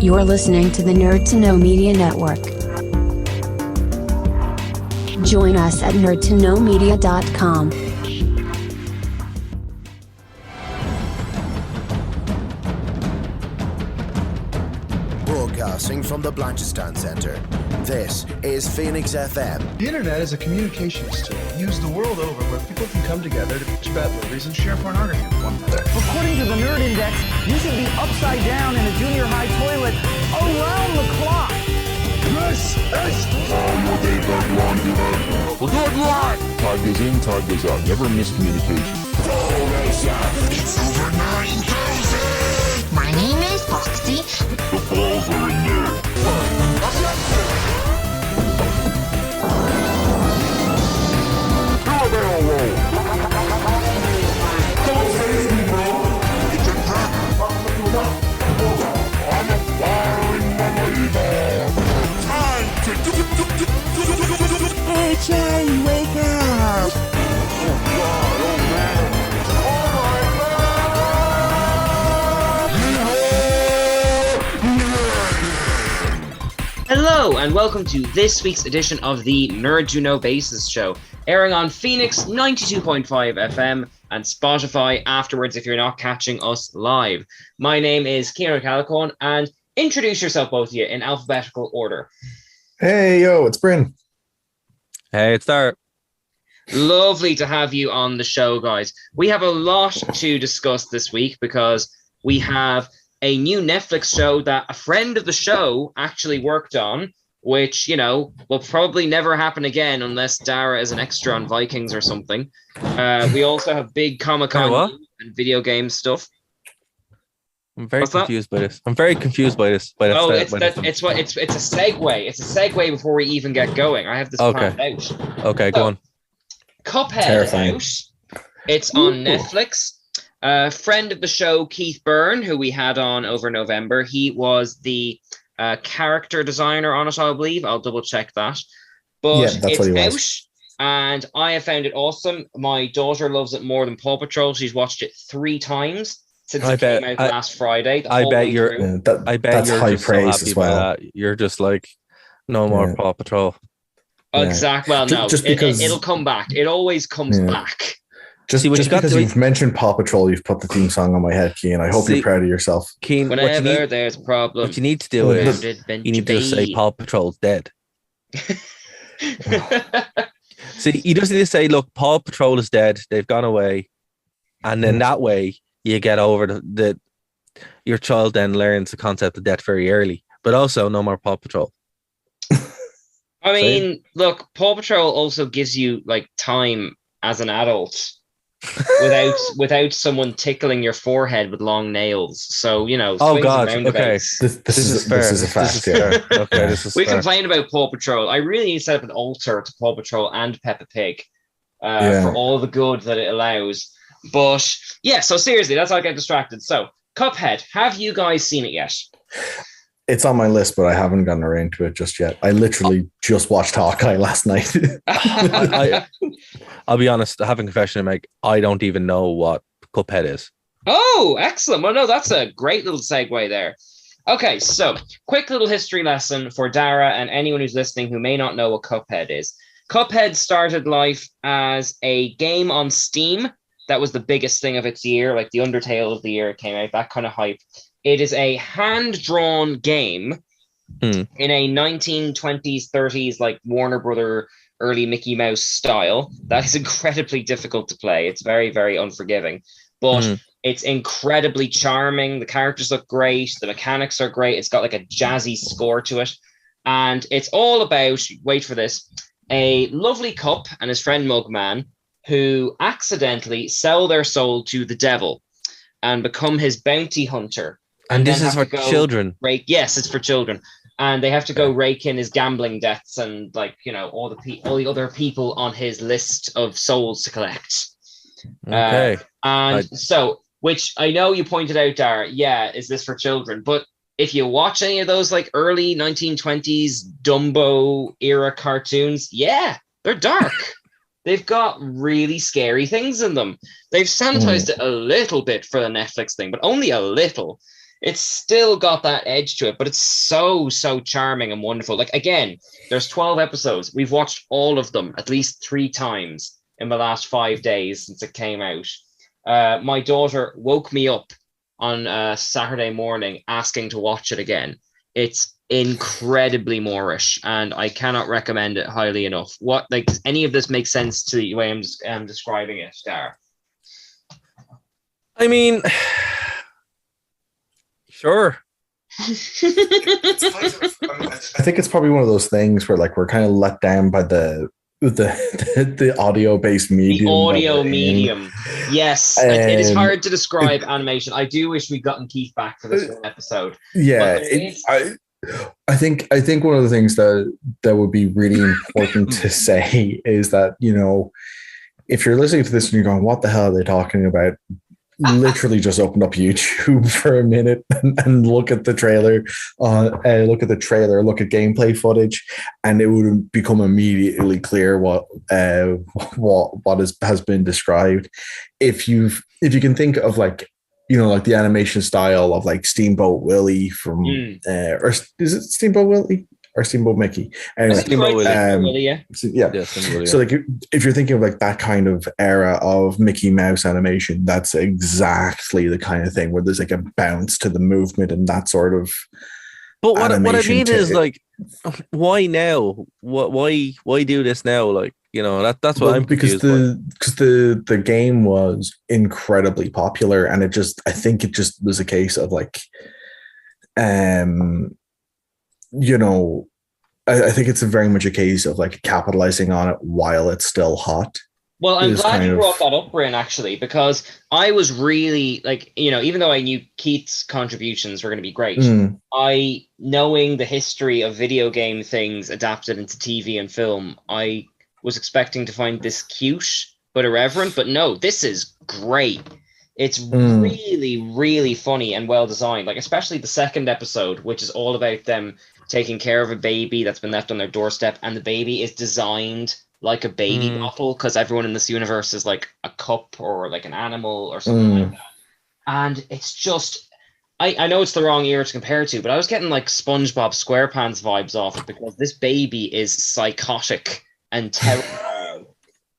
You're listening to the Nerd to Know Media Network. Join us at nerdtoknowmedia.com. Broadcasting from the Blanchistan Center, this is Phoenix FM. The internet is a communications tool used the world over where people can come together to bitch about movies and share pornography with one another. According to the Nerd Index, you should be upside down in a junior high toilet around the clock. This is your favorite one. We'll do it live. Time goes in, time goes out. Never miscommunication. It's over 9,000. My name is Foxy. The balls are in there. Do a barrel roll. Don't face me, bro. It's a trap. I'm a firing believer. Time to Hey, Charlie, wake up. Oh, God, oh, man. Hello and welcome to this week's edition of the Nerd You Know Basis show, airing on Phoenix 92.5 FM and Spotify afterwards if you're not catching us live. My name is Kieran Calicorn, and introduce yourself, both of you, in alphabetical order. Hey, yo, it's Bryn. Hey, it's Dart. Lovely to have you on the show, guys. We have a lot to discuss this week because we have a new Netflix show that a friend of the show actually worked on, which, you know, will probably never happen again unless Dara is an extra on Vikings or something. We also have big Comicon and video game stuff. I'm very confused by this. It's a segue. It's a segue before we even get going. I have this planned out. Okay, go on. Cuphead out. It's on Netflix. Friend of the show, Keith Byrne, who we had on over November, he was the character designer on it, I believe. I'll double check that. But yeah, that's what he was. Out, and I have found it awesome. My daughter loves it more than Paw Patrol. She's watched it 3 times since it came out last Friday. I bet you're that's high praise as well. You're just like, no more Paw Patrol. Exactly. Well, no, just because it'll come back. It always comes back. Just because you've mentioned Paw Patrol, you've put the theme song on my head, Keen. I hope you're proud of yourself. Keen, whenever there's a problem, what you need to do is you need to say Paw Patrol's dead. See, you just need to say, look, Paw Patrol is dead. They've gone away. And then that way you get over the your child then learns the concept of death very early. But also no more Paw Patrol. I mean, look, Paw Patrol also gives you like time as an adult without someone tickling your forehead with long nails. So, you know, oh god, okay. This is a fact. Okay, we complain about Paw Patrol. I really need to set up an altar to Paw Patrol and Peppa Pig for all the good that it allows. But yeah, so seriously, that's how I get distracted. So, Cuphead, have you guys seen it yet? It's on my list, but I haven't gotten around to it just yet. I literally just watched Hawkeye last night. I'll be honest, I have a confession to make. I don't even know what Cuphead is. Oh, excellent. Well, no, that's a great little segue there. Okay, so quick little history lesson for Dara and anyone who's listening who may not know what Cuphead is. Cuphead started life as a game on Steam. That was the biggest thing of its year, like the Undertale of the year it came out, that kind of hype. It is a hand-drawn game in a 1920s, 30s, like Warner Brother, early Mickey Mouse style. That is incredibly difficult to play. It's very, very unforgiving. But it's incredibly charming. The characters look great. The mechanics are great. It's got like a jazzy score to it. And it's all about, wait for this, a lovely cup and his friend Mugman who accidentally sell their soul to the devil and become his bounty hunter. And this is for children. Yes, it's for children. And they have to go rake in his gambling debts and, like, you know, all the other people on his list of souls to collect. Okay. So, which I know you pointed out, Dara, is this for children? But if you watch any of those, like, early 1920s Dumbo era cartoons, they're dark. They've got really scary things in them. They've sanitized it a little bit for the Netflix thing, but only a little. it's still got that edge to it, but it's so charming and wonderful. Like, again, there's 12 episodes. We've watched all of them at least 3 times in the last 5 days since it came out. My daughter woke me up on Saturday morning asking to watch it again. It's incredibly Moorish, and I cannot recommend it highly enough. What, like, does any of this make sense to the way I'm describing it, Dar? I mean, sure. I think it's probably one of those things where like we're kind of let down by the audio based medium. The audio medium. Yes. It is hard to describe animation. I do wish we'd gotten Keith back for this episode. Yeah. I think one of the things that would be really important to say is that, you know, if you're listening to this and you're going, what the hell are they talking about? Literally just open up YouTube for a minute and look at the trailer, look at gameplay footage, and it would become immediately clear what has been described. If you can think of, like, you know, like the animation style of like Steamboat Willie from or is it Steamboat Willie or Steamboat Mickey? Anyway, Steamboat Willie, yeah. So like, if you're thinking of like that kind of era of Mickey Mouse animation, that's exactly the kind of thing where there's like a bounce to the movement and that sort of. But what I mean is, like, why now? Why do this now? Like, you know, that's what I'm confused because the game was incredibly popular, and I think it just was a case of like, you know, I think it's very much a case of like capitalizing on it while it's still hot. Well, I'm glad you brought that up, Bryn, actually, because I was really, like, you know, even though I knew Keith's contributions were going to be great, knowing the history of video game things adapted into TV and film, I was expecting to find this cute but irreverent, but no, this is great. It's really, really funny and well designed, like especially the second episode, which is all about them taking care of a baby that's been left on their doorstep, and the baby is designed like a baby bottle because everyone in this universe is like a cup or like an animal or something like that. And it's just, I know it's the wrong era to compare to, but I was getting like SpongeBob SquarePants vibes off it because this baby is psychotic and terrifying.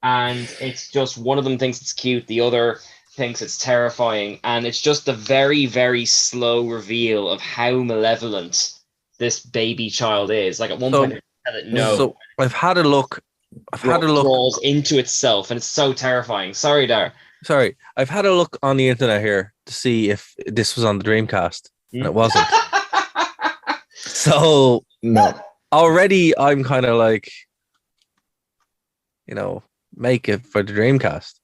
And it's just, one of them thinks it's cute, the other thinks it's terrifying, and it's just a very, very slow reveal of how malevolent this baby child is. Like at one point, tell it no. So I've had a look. Crawls into itself, and it's so terrifying. Sorry, Dar. Sorry, I've had a look on the internet here to see if this was on the Dreamcast, and it wasn't. So no. Already, I'm kind of like, you know, make it for the Dreamcast.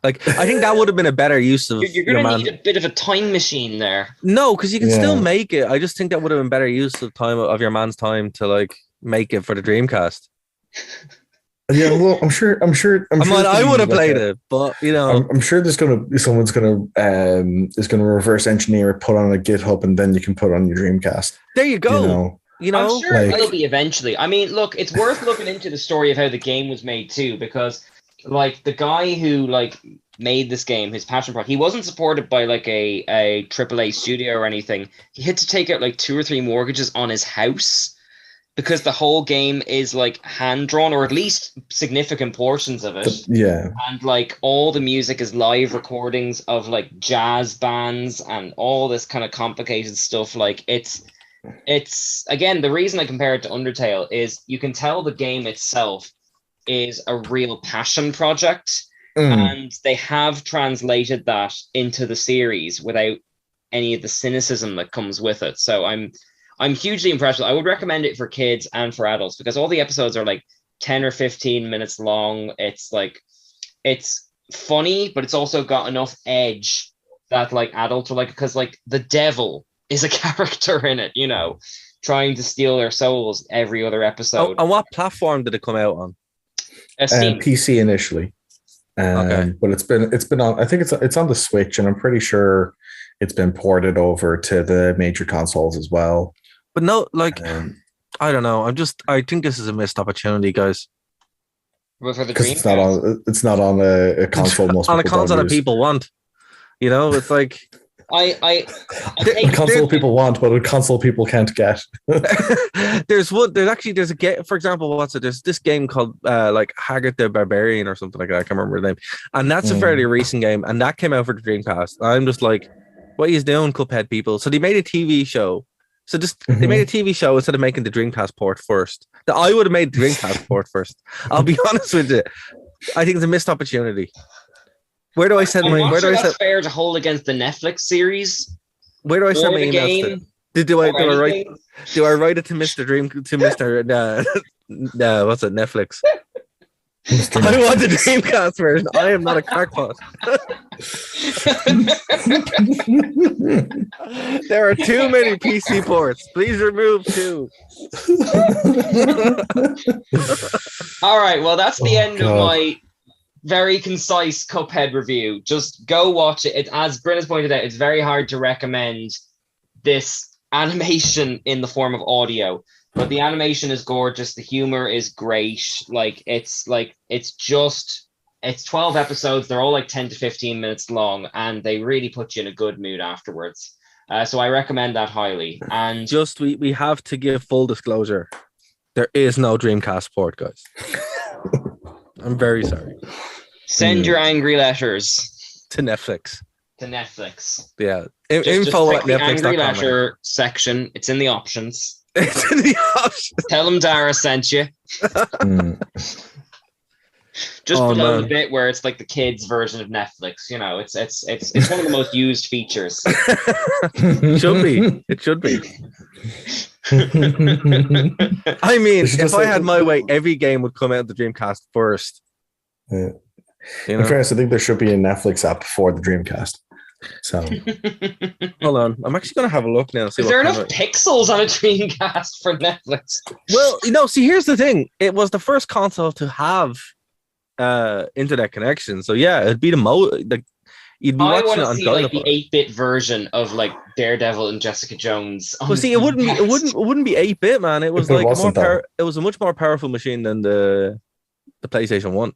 Like, I think that would have been a better use of. You're going to need a bit of a time machine there. No, because you can still make it. I just think that would have been better use of time of your man's time to like make it for the Dreamcast. Yeah, well, I'm sure. I would have played it, but you know, I'm sure someone's gonna reverse engineer it, put on a GitHub, and then you can put it on your Dreamcast. There you go. You know, I'm sure it will be eventually. I mean, look, it's worth looking into the story of how the game was made too, because like the guy who like made this game, his passion project, he wasn't supported by like a AAA studio or anything. He had to take out like 2 or 3 mortgages on his house because the whole game is like hand drawn, or at least significant portions of it. Yeah. And like all the music is live recordings of like jazz bands and all this kind of complicated stuff. Like it's again, the reason I compare it to Undertale is you can tell the game itself is a real passion project, and they have translated that into the series without any of the cynicism that comes with it. So I'm hugely impressed. I would recommend it for kids and for adults because all the episodes are like 10 or 15 minutes long. It's like, it's funny, but it's also got enough edge that like adults are like, because like the devil is a character in it, you know, trying to steal their souls every other episode. On what platform did it come out on? Steam. PC initially. Okay. But it's been on, I think it's on the Switch, and I'm pretty sure it's been ported over to the major consoles as well. But no, like, I don't know. I think this is a missed opportunity, guys. Well, for the Dreamcast, it's not on a console. Most on a console that people want. You know, it's like A console people want, but a console people can't get. There's a game, for example, there's this game called like Haggard the Barbarian or something like that. I can't remember the name. And that's a fairly recent game, and that came out for the Dreamcast. I'm just like, what are you doing, Cuphead people? So they made a TV show. So they made a TV show instead of making the Dreamcast port first. I would have made the Dreamcast port first. I'll be honest with you. I think it's a missed opportunity. Where do I send my? Where do I send? Fair to hold against the Netflix series. Where do I send my emails to? Do I write it to Mr. Dream to Mr. What's it? Netflix. I want the Dreamcast version. I am not a crackpot. There are too many PC ports. Please remove 2. All right. Well, that's the end of my very concise Cuphead review. Just go watch it. As Bryn has pointed out, it's very hard to recommend this animation in the form of audio. But the animation is gorgeous. The humor is great. It's 12 episodes. They're all like 10 to 15 minutes long, and they really put you in a good mood afterwards. So I recommend that highly. And just we have to give full disclosure. There is no Dreamcast port, guys. I'm very sorry. Send your angry letters to Netflix. Yeah. Info at Netflix. Angry letter section. It's in the options. It's in the options. Tell them Dara sent you. Just below the bit where it's like the kids' version of Netflix. You know, it's one of the most used features. It should be. I mean, if I had my way, every game would come out of the Dreamcast first. Yeah. You know? In fairness, I think there should be a Netflix app for the Dreamcast. So hold on, I'm actually going to have a look now. Is there enough pixels on a Dreamcast for Netflix? Well, see, here's the thing. It was the first console to have internet connection. So yeah, it'd be you'd be watching it on see like the 8-bit version of like Daredevil and Jessica Jones. Well, see, it wouldn't be 8-bit, man. It was like it was a much more powerful machine than the PlayStation 1.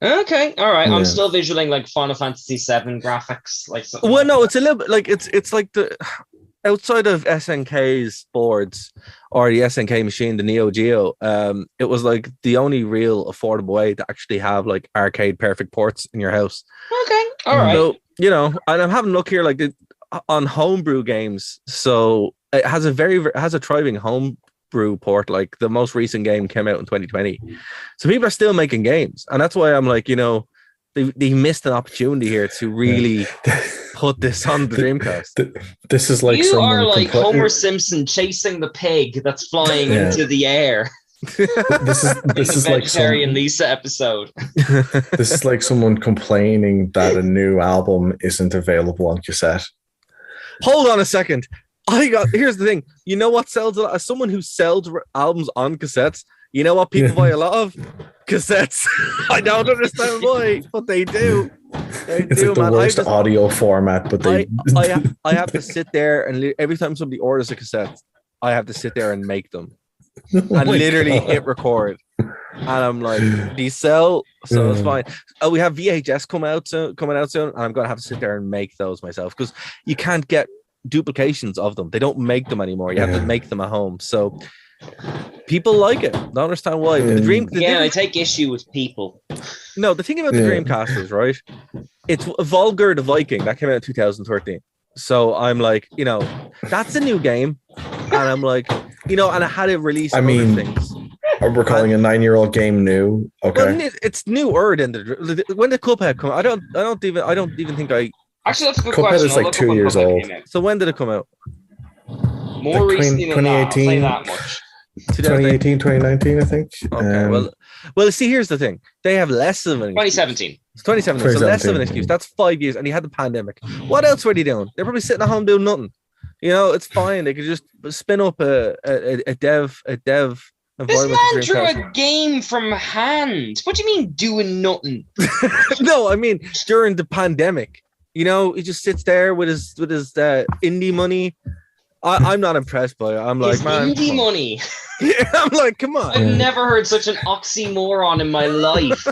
Okay, all right. Yeah. I'm still visualizing like Final Fantasy VII graphics, like something. Well, no, it's a little bit like it's like the outside of SNK's boards or the SNK machine, the Neo Geo. It was like the only real affordable way to actually have like arcade perfect ports in your house. Okay, all right. So and I'm having a look here like on homebrew games. So it has a thriving homebrew port. Like the most recent game came out in 2020, so people are still making games, and that's why I'm like, they missed an opportunity here to really put this on the Dreamcast. This is like you are like Homer Simpson chasing the pig that's flying into the air. This is like Terry and Lisa episode. This is like someone complaining that a new album isn't available on cassette. Hold on a second. Here's the thing. You know what sells a lot? As someone who sells albums on cassettes, you know what people buy a lot of? Cassettes. I don't understand why, but they do. It's like the worst audio format, but I have to sit there and every time somebody orders a cassette, I have to sit there and make them. And literally hit record. And I'm like, these sell, so it's fine. We have VHS coming out soon, and I'm gonna have to sit there and make those myself because you can't get duplications of them. They don't make them anymore. You have to make them at home. So people like it. Don't understand why. I take issue with people. No, the thing about the Dreamcast is, right, it's Volgar the Viking that came out in 2013. So I'm like, that's a new game, and I'm like, and I had it released. Things. We're calling a 9-year-old game new. Okay, well, it's newer than when did Cuphead come? I don't even think I. Actually, that's a good Cuphead question. Is like 2 years old. So when did it come out? More recently than 2018. I'll say that much. 2018, 2019, I think. Okay, well, see, here's the thing. They have less of an excuse. 2017. It's 2017, so less of an excuse. That's 5 years, and you had the pandemic. What else were they doing? They're probably sitting at home doing nothing. It's fine. They could just spin up a dev environment. This man drew a game from hand. What do you mean doing nothing? No, I mean during the pandemic. He just sits there with his indie money, I'm not impressed by it. I'm like, It's man, indie money. I'm like, come on. I've never heard such an oxymoron in my life.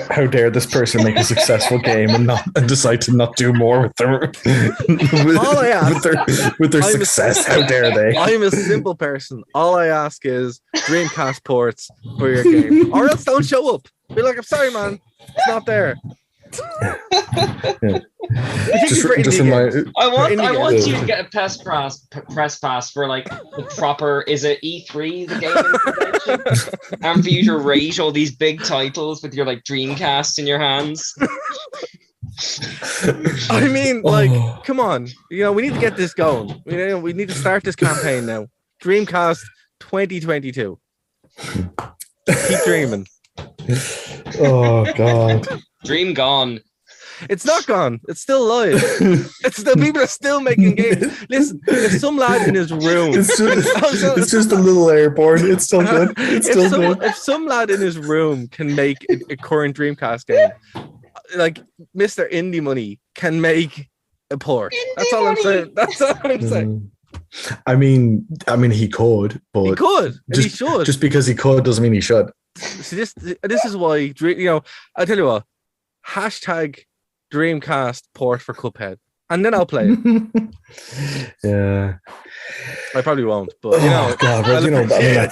How dare this person make a successful game and decide to not do more with their with their success? How dare they? I'm a simple person. All I ask is Dreamcast ports for your game, or else don't show up. Be like, I'm sorry, man, it's not there. Just in my, I want you to get a press pass for like the proper, is it E3 the gaming convention? And for you to rate all these big titles with your like Dreamcast in your hands. I mean, like, come on, you know, we need to get this going. We need to start this campaign now. Dreamcast 2022. Keep dreaming. Oh God. Dream gone. It's not gone. It's still alive. It's still, people are still making games. Listen, if some lad in his room, it's just a little airborne. It's still good. It's still good. If some lad in his room can make a current Dreamcast game, like Mr. Indie Money can make a port. That's all I'm saying. That's all I'm saying. I mean, he could, but he could. He should. Just because he could doesn't mean he should. See, this is why, you know, I'll tell you what. Hashtag Dreamcast port for Cuphead, and then I'll play it. Yeah, I probably won't, but you know, God, but, you know, I mean, it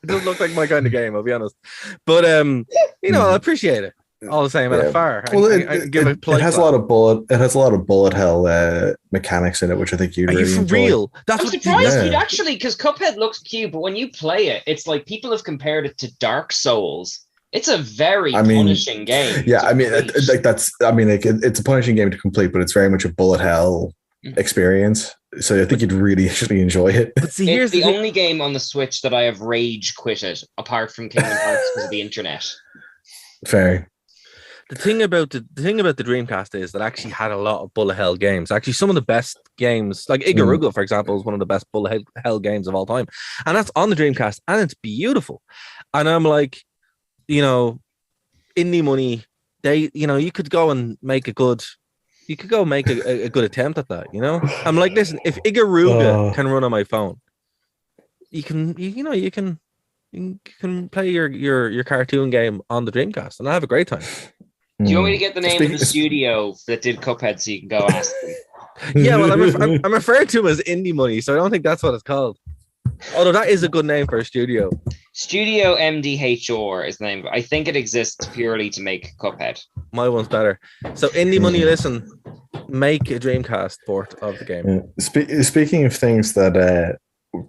doesn't look like my kind of game, I'll be honest. But you know, I appreciate it all the same. At far, well, it has a lot of bullet hell mechanics in it, which I think you'd really enjoy. Real. I'm surprised you'd actually, because Cuphead looks cute, but when you play it, it's like people have compared it to Dark Souls. It's a very punishing game. Yeah, I mean, it's a punishing game to complete, but it's very much a bullet hell experience. So I think you'd really actually enjoy it. But see, here's the only game on the Switch that I have rage quitted, apart from Kingdom Hearts, because of the internet. Fair. The thing about the Dreamcast is that actually had a lot of bullet hell games. Actually, some of the best games, like Ikaruga, for example, is one of the best bullet hell games of all time, and that's on the Dreamcast, and it's beautiful. And I'm like, you know, Indie Money, they, you know, you could go and make a good attempt at that, you know? I'm like, listen, if Ikaruga can run on my phone, you can play your cartoon game on the Dreamcast, and I have a great time. Do you want me to get the name of the studio that did Cuphead so you can go ask them? Yeah, well, I'm referring to him as Indie Money, so I don't think that's what it's called. Although that is a good name for a studio. Studio MDHR is the name. I think it exists purely to make Cuphead. My one's better. So Indie Money, listen, make a Dreamcast port of the game. Speaking of things that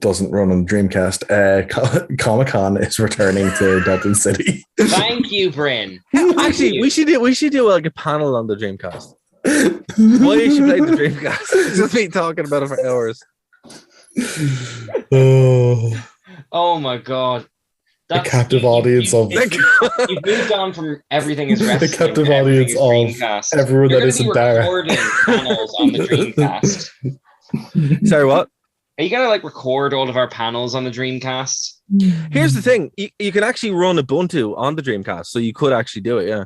doesn't run on Dreamcast, Comic-Con is returning to Dublin City. Thank you, Bryn. Actually, we should do like a panel on the Dreamcast. Why you should play the Dreamcast? It's just me talking about it for hours. Oh my God. The captive audience of you've moved on from everything is wrestling. The captive audience of Dreamcast. everyone that isn't there. Recording panels on the Dreamcast. Sorry, what? Are you gonna like record all of our panels on the Dreamcast? Here's the thing: you can actually run Ubuntu on the Dreamcast, so you could actually do it. Yeah.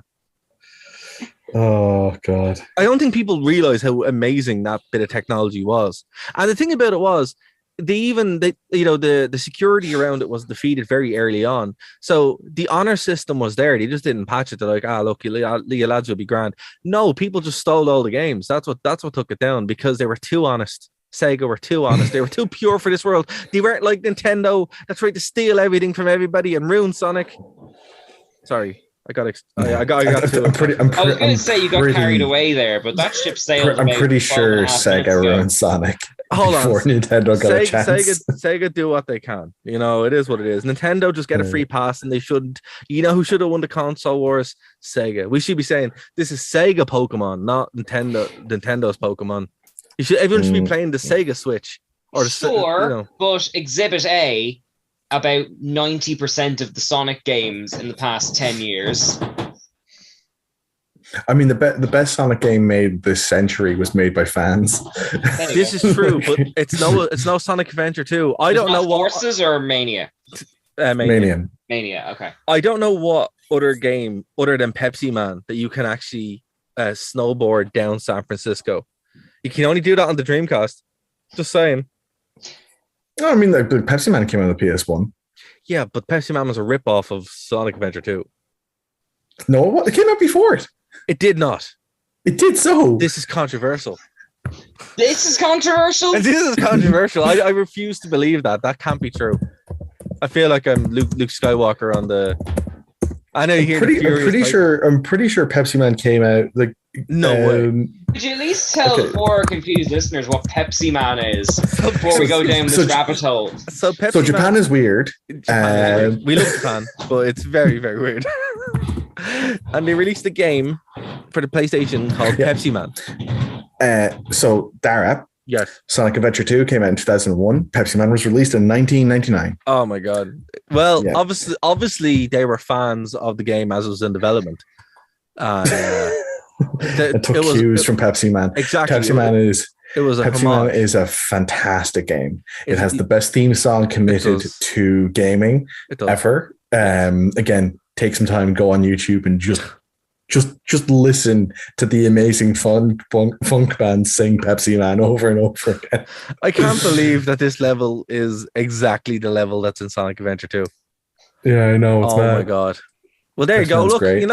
Oh God! I don't think people realize how amazing that bit of technology was. And the thing about it was, the security around it was defeated very early on. So the honor system was there. They just didn't patch it. They're like, look, your lads will be grand. No, people just stole all the games. That's what took it down, because they were too honest. Sega were too honest. They were too pure for this world. They weren't like Nintendo that tried to steal everything from everybody and ruin Sonic. Sorry. I got too. I was going to say you got carried away there, but that ship sailed. I'm pretty sure Sega ruined Sonic before Nintendo got a chance. Sega do what they can. You know, it is what it is. Nintendo just get a free pass, and they shouldn't. You know who should have won the console wars? Sega. We should be saying this is Sega Pokemon, not Nintendo's Pokemon. Everyone should be playing the Sega Switch. Or but Exhibit A, about 90% of the Sonic games in the past 10 years. I mean, the best Sonic game made this century was made by fans. This is true, but it's no Sonic Adventure 2. I don't know what Forces or Mania. Mania. Okay. I don't know what other game other than Pepsi Man that you can actually snowboard down San Francisco. You can only do that on the Dreamcast. Just saying. No, I mean, the Pepsi Man came out on the PS1. Yeah, but Pepsi Man was a rip-off of Sonic Adventure 2. No, it came out before it. It did not. It did so. This is controversial. This is controversial. This is controversial. I refuse to believe that. That can't be true. I feel like I'm Luke Skywalker on the. I know you hear. I'm pretty sure Pepsi Man came out like. No way. Could you at least tell the poor confused listeners what Pepsi Man is before we go down this rabbit hole? So Japan is weird. Japan is weird. We love Japan, but it's very, very weird. And they released a game for the PlayStation called Pepsi Man. So Dara, yes, Sonic Adventure 2 came out in 2001. Pepsi Man was released in 1999. Oh my god! Well, obviously they were fans of the game as it was in development. It took cues from Pepsi Man. Exactly. Pepsi Man is Pepsi Man is a fantastic game. It has the best theme song committed to gaming ever. Again, take some time, go on YouTube, and just listen to the amazing funk band sing Pepsi Man over and over again. I can't believe that this level is exactly the level that's in Sonic Adventure 2. Yeah, I know. Oh my god. Well, there you go. Look, great.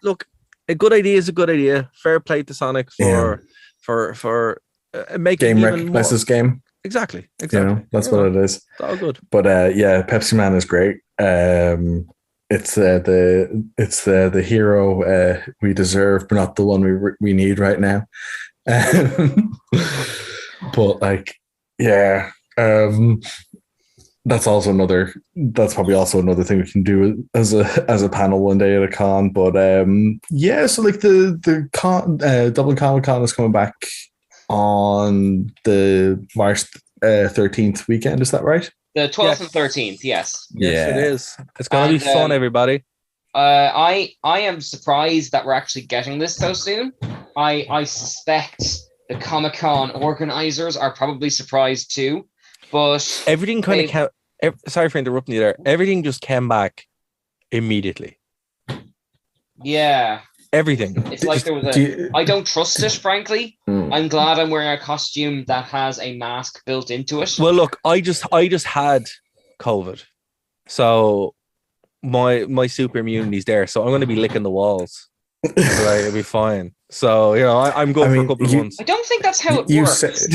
Look, a good idea is a good idea. Fair play to Sonic for making game recognizes game. Exactly. You know, that's what it is. It's all good. But Pepsi Man is great. It's the hero we deserve, but not the one we need right now. But that's probably also another thing we can do as a panel one day at a con. But so like the Dublin Comicon is coming back on the March 13th weekend. Is that right? The 12th and 13th, yes. Yes, it is. It's going to be fun, everybody. I am surprised that we're actually getting this so soon. I suspect the Comic-Con organizers are probably surprised too. But everything kind of sorry for interrupting you there. Everything just came back immediately. Yeah. Everything. It's like there was I don't trust it, frankly. I'm glad I'm wearing a costume that has a mask built into it. Well, look, I just had COVID. So my super immunity's there. So I'm going to be licking the walls. So it'll be fine. So, I'm going for a couple of months. I don't think that's how it works.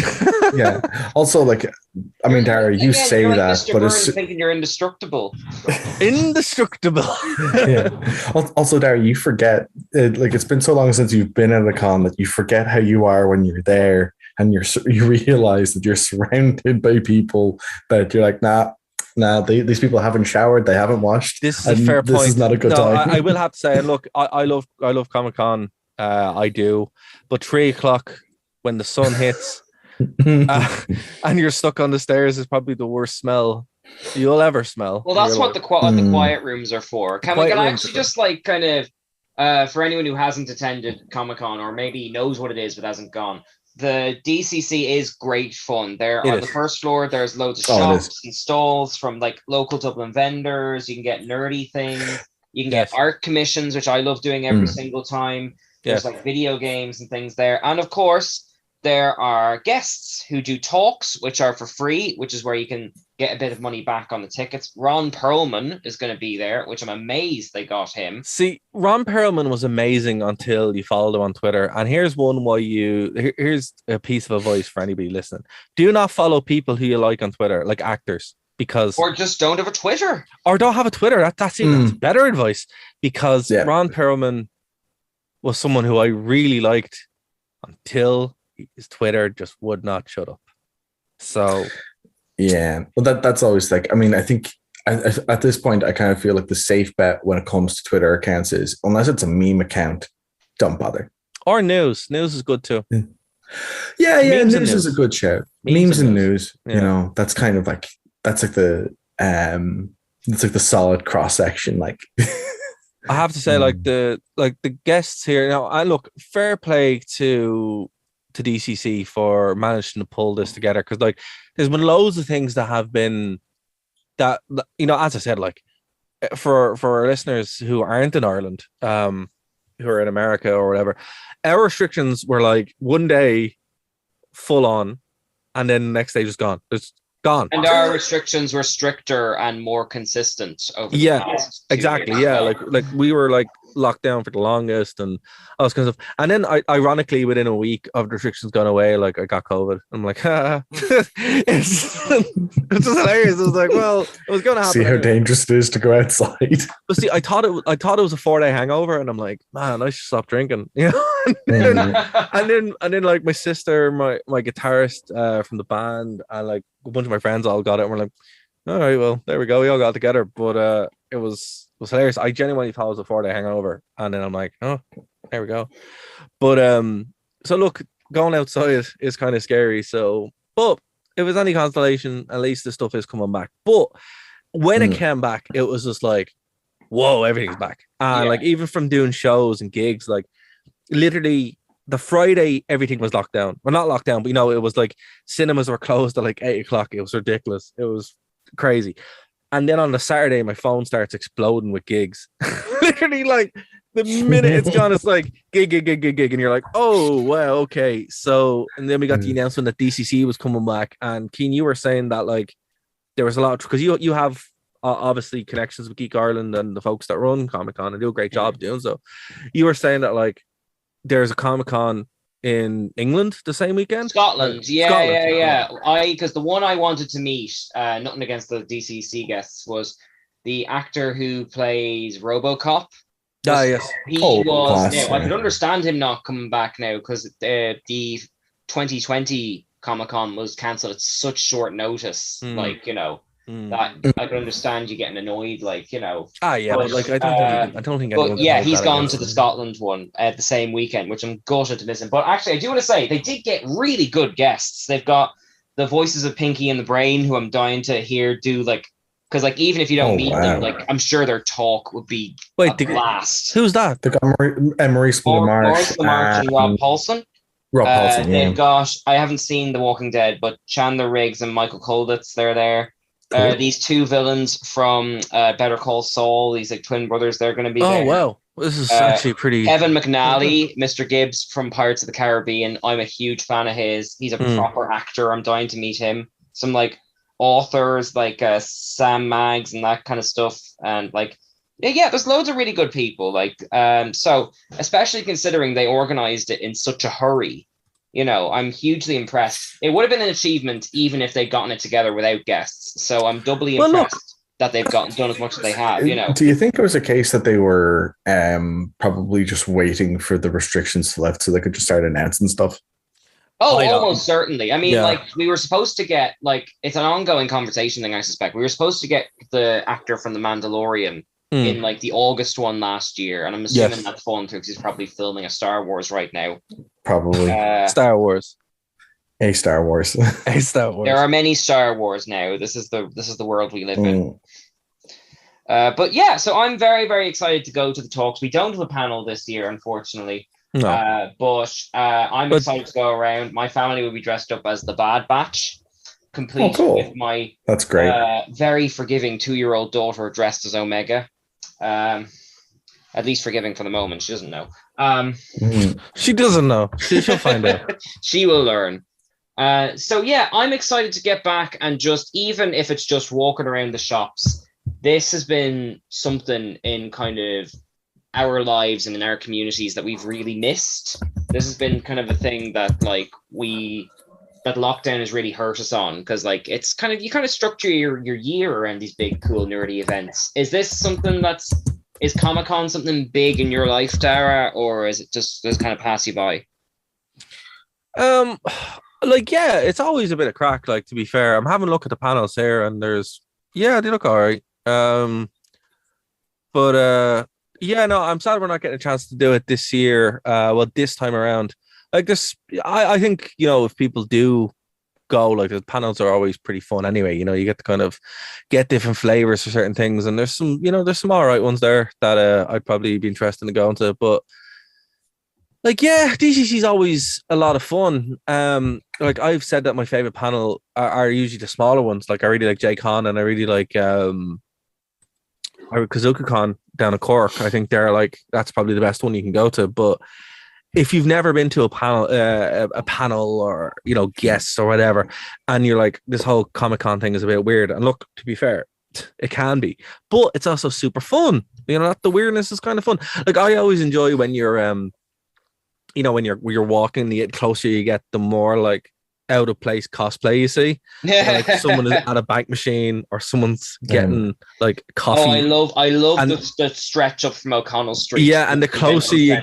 Yeah. Also, Dara, you say that, Mr. but Burns thinking you're indestructible. Indestructible. Yeah. Also, Dara, you forget. It's been so long since you've been at a con that you forget how you are when you're there, and you realize that you're surrounded by people that you're like, nah. These people haven't showered. They haven't washed. This is a fair point. This is not a good time. I will have to say, look, I love Comic-Con. I do, but 3:00 when the sun hits and you're stuck on the stairs is probably the worst smell you'll ever smell. Well, that's what the quiet rooms are for. Can I actually just kind of for anyone who hasn't attended Comic-Con or maybe knows what it is but hasn't gone, the DCC is great fun. On the first floor, there's loads of shops and stalls from local Dublin vendors. You can get nerdy things. You can get art commissions, which I love doing every single time. There's video games and things there. And of course, there are guests who do talks, which are for free, which is where you can get a bit of money back on the tickets. Ron Perlman is going to be there, which I'm amazed they got him. See, Ron Perlman was amazing until you followed him on Twitter. And here's here's a piece of advice for anybody listening. Do not follow people who you like on Twitter, like actors. Or just don't have a Twitter. Or don't have a Twitter. That's better advice. Because Ron Perlman was someone who I really liked until his Twitter just would not shut up. So, yeah. Well, that's always I think at this point, I kind of feel like the safe bet when it comes to Twitter accounts is, unless it's a meme account, don't bother. Or news. News is good too. Yeah. News is a good shout. Memes and news. Yeah. That's kind of that's the solid cross section. I have to say, the guests here now. I look, fair play to DCC for managing to pull this together, because there's been loads of things that have been that as I said, for our listeners who aren't in Ireland, who are in America or whatever, our restrictions were 1 day full on, and then the next day just gone. It's gone. And our restrictions were stricter and more consistent over the past 2 exactly. years. Yeah, like we were like locked down for the longest and all this kind of stuff. And then ironically, within a week of the restrictions gone away, like I got COVID. I'm like, it's just hilarious. I was like, well, it was gonna happen. See how anyway. dangerous it is to go outside. But see, I thought it was a 4-day hangover, and I'm like, man, I should stop drinking. You know? and then like my sister, my guitarist from the band, and like a bunch of my friends all got it, and we're like, all right, well, there we go, we all got together. But it was hilarious. I genuinely thought it was a 4-day hangover, and then I'm like, oh, there we go. But so look, going outside is kind of scary. So, but if it's any consolation, at least the stuff is coming back. But when it came back, it was just like, whoa, everything's back. And like even from doing shows and gigs, like literally the Friday, everything was locked down. Well, not locked down, but it was like cinemas were closed at like 8 o'clock. It was ridiculous. It was crazy. And then on the Saturday, my phone starts exploding with gigs. Literally, like the minute it's gone, it's like gig, and you're like, oh wow, okay. So, and then we got the announcement that DCC was coming back. And Keen, you were saying that like there was a lot because you have obviously connections with Geek Ireland and the folks that run Comic-Con and do a great job doing so. You were saying that like there's a Comic-Con in England the same weekend? Scotland. Yeah. Because the one I wanted to meet, nothing against the DCC guests, was the actor who plays RoboCop. Yes. He was. class, I could understand him not coming back now because the 2020 Comic-Con was cancelled at such short notice. That I can understand you getting annoyed, but like I don't think. But yeah, he's gone to the Scotland one at the same weekend, which I'm gutted to miss him. But actually, I do want to say they did get really good guests. They've got the voices of Pinky and the Brain, who I'm dying to hear do because even if you don't meet them, I'm sure their talk would be a blast. Who's that? They got Maurice LaMarche and Rob Paulson. They've got. I haven't seen The Walking Dead, but Chandler Riggs and Michael Colditz, they're there. Cool. These two villains from Better Call Saul, these like twin brothers, they're going to be there. Oh, wow. This is actually pretty... Kevin McNally, Mr. Gibbs from Pirates of the Caribbean. I'm a huge fan of his. He's a proper actor. I'm dying to meet him. Some like authors like Sam Maggs and that kind of stuff. And there's loads of really good people. So especially considering they organized it in such a hurry. I'm hugely impressed. It would have been an achievement even if they'd gotten it together without guests. So I'm doubly impressed that they've done as much as they have. Do you think it was a case that they were probably just waiting for the restrictions to lift so they could just start announcing stuff? Oh, almost certainly. I mean, we were supposed to get it's an ongoing conversation thing, I suspect. We were supposed to get the actor from The Mandalorian in the August one last year, and I'm assuming that's fallen through because he's probably filming a Star Wars right now. Probably Star Wars. A Star Wars. A Star Wars. There are many Star Wars now. This is the world we live in. But yeah, so I'm very, very excited to go to the talks. We don't have a panel this year, unfortunately. No. But I'm excited to go around. My family will be dressed up as the Bad Batch, complete with my that's great. Very forgiving 2-year-old daughter dressed as Omega. At least forgiving for the moment. She doesn't know. She doesn't know. She'll find out. She will learn. So yeah, I'm excited to get back and just, even if it's just walking around the shops, this has been something in kind of our lives and in our communities that we've really missed. This has been kind of a thing that that lockdown has really hurt us on, because it's kind of, you kind of structure your year around these big cool nerdy events. Is this something is Comic-Con something big in your life, Dara, or is it just kind of pass you by? It's always a bit of crack, to be fair. I'm having a look at the panels here and they look all right. I'm sad we're not getting a chance to do it this year. This time around. I think, if people do go, the panels are always pretty fun anyway. You get to kind of get different flavors for certain things, and there's some all right ones there that I'd probably be interested in going to. But DCC is always a lot of fun. I've said that my favorite panel are usually the smaller ones. I really like J-Con, and I really like KazukaCon down at Cork. I think they're that's probably the best one you can go to. But if you've never been to a panel or, you know, guests or whatever, and you're like, this whole Comic-Con thing is a bit weird. And look, to be fair, it can be, but it's also super fun. You know, the weirdness is kind of fun. Like, I always enjoy when you're, you know, when you're walking, the closer you get, the more like out of place cosplay you see. Like someone is at a bank machine, or someone's getting like coffee. Oh, I love the stretch up from O'Connell Street. Yeah, and the closer you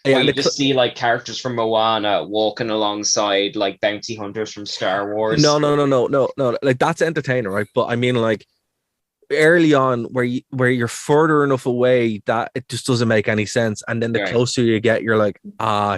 where you just see like characters from Moana walking alongside like bounty hunters from Star Wars. No. Like, that's entertaining, right? But I mean, like, early on, where you're further enough away that it just doesn't make any sense, and then the closer you get, you're like,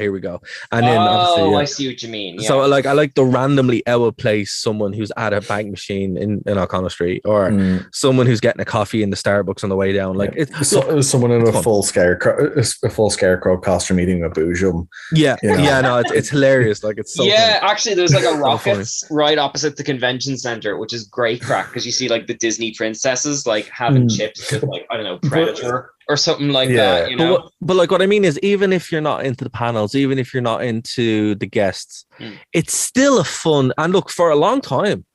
here we go. And then I see what you mean. Yeah. So like, I like to randomly outplace someone who's at a bank machine in O'Connell Street, or someone who's getting a coffee in the Starbucks on the way down. Like, it's someone in a full scarecrow costume eating a boojum. Yeah, you know? Yeah, no, it's hilarious. Like, it's so funny. Actually, there's like a Rockets right opposite the convention center, which is great crack, because you see like the Disney princesses like having chips with, like, I don't know, Predator or something like that, you know. But like, what I mean is, even if you're not into the panels, even if you're not into the guests, it's still a fun. And look, for a long time,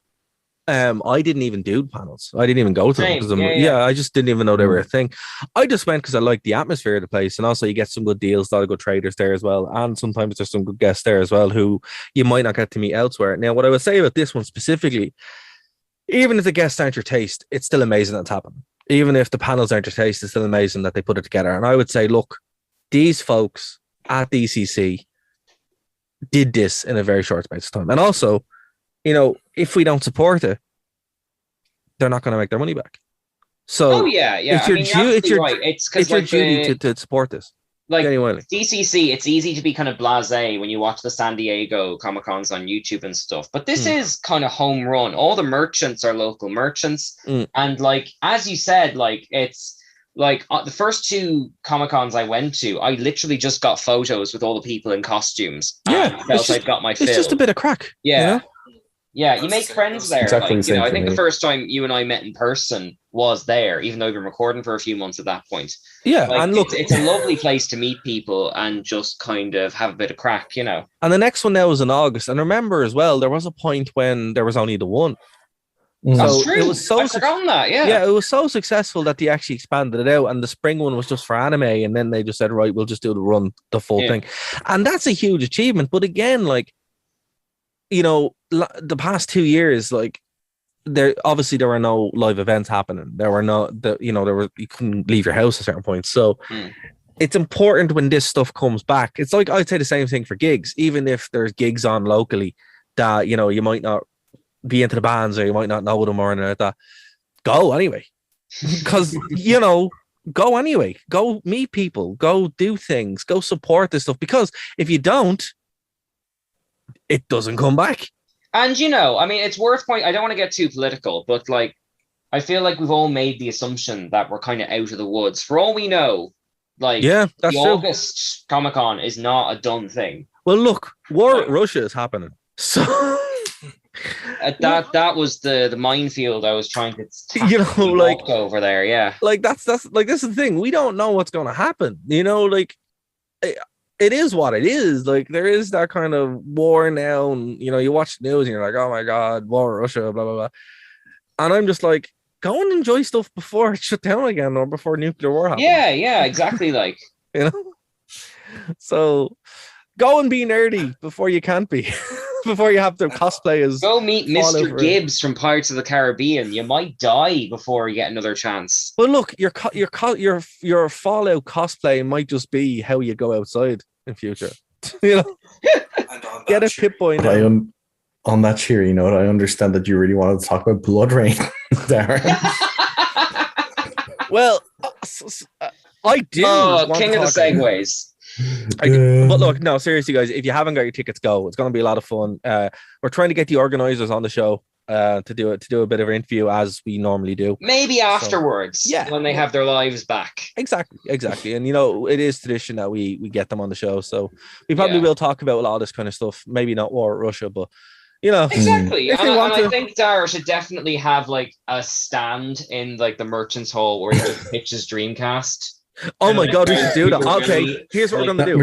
I didn't even do panels. I didn't even go to them because I just didn't even know they were a thing. I just went because I liked the atmosphere of the place, and also you get some good deals, a lot of good traders there as well, and sometimes there's some good guests there as well who you might not get to meet elsewhere. Now, what I would say about this one specifically, even if the guests aren't your taste, it's still amazing that's happened. Even if the panels aren't your taste, it's still amazing that they put it together. And I would say, look, these folks at DCC did this in a very short space of time. And also, you know, if we don't support it, they're not going to make their money back. So it's your duty to support this. Like, DCC, it's easy to be kind of blasé when you watch the San Diego Comic-Cons on YouTube and stuff, but this is kind of home run. All the merchants are local merchants, and like, as you said, like, it's like the first two Comic-Cons I went to, I literally just got photos with all the people in costumes. Yeah, I got my fill. It's just a bit of crack. Yeah. You know? Yeah, you make friends there. Exactly, like, you know, I think the first time you and I met in person was there, even though we've been recording for a few months at that point. Yeah, like, and look, it's a lovely place to meet people and just kind of have a bit of crack, you know. And the next one now is in August. And remember as well, there was a point when there was only the one. That's true. It was so I forgot that, yeah, it was so successful that they actually expanded it out, and the spring one was just for anime, and then they just said, right, we'll just do the full thing. And that's a huge achievement. But again, like, you know, the past 2 years, like, there were no live events happening. There were you couldn't leave your house at certain points. So it's important when this stuff comes back. It's like, I'd say the same thing for gigs, even if there's gigs on locally that, you know, you might not be into the bands, or you might not know them or anything like that. Go anyway, because you know, go anyway. Go meet people. Go do things. Go support this stuff, because if you don't, it doesn't come back. And, you know, I mean, it's worth pointing. I don't want to get too political, but like, I feel like we've all made the assumption that we're kind of out of the woods. For all we know, like, that's the true. August Comic-Con is not a done thing. Well, look, war with Russia is happening. So that was the minefield I was trying to like over there. Yeah, like that's like, this is the thing. We don't know what's going to happen. You know, like, it is what it is. Like, there is that kind of war now, and you know, you watch the news and you're like, oh my god, war with Russia, blah blah blah. And I'm just like, go and enjoy stuff before it's shut down again, or before nuclear war happens. Yeah, exactly. Like, you know, so go and be nerdy before you can't be. Before you have to cosplay as, go meet Mr. Gibbs from Pirates of the Caribbean. You might die before you get another chance. Well, look, your Fallout cosplay might just be how you go outside in future. You know, get a Pip-Boy now. On that cheery note, I understand that you really wanted to talk about Bloodrayne, Darren. Well, I do. Oh, king of the segues. But look, no, seriously, guys, if you haven't got your tickets, go. It's going to be a lot of fun. We're trying to get the organizers on the show to do a bit of an interview, as we normally do. Maybe afterwards, when they have their lives back. Exactly. And you know, it is tradition that we get them on the show, so we probably will talk about a lot of this kind of stuff. Maybe not war with Russia, but you know, exactly. And I think Dara should definitely have like a stand in like the Merchants Hall where he pitches Dreamcast. Oh my god, we should do that. Okay, here's what we're gonna do.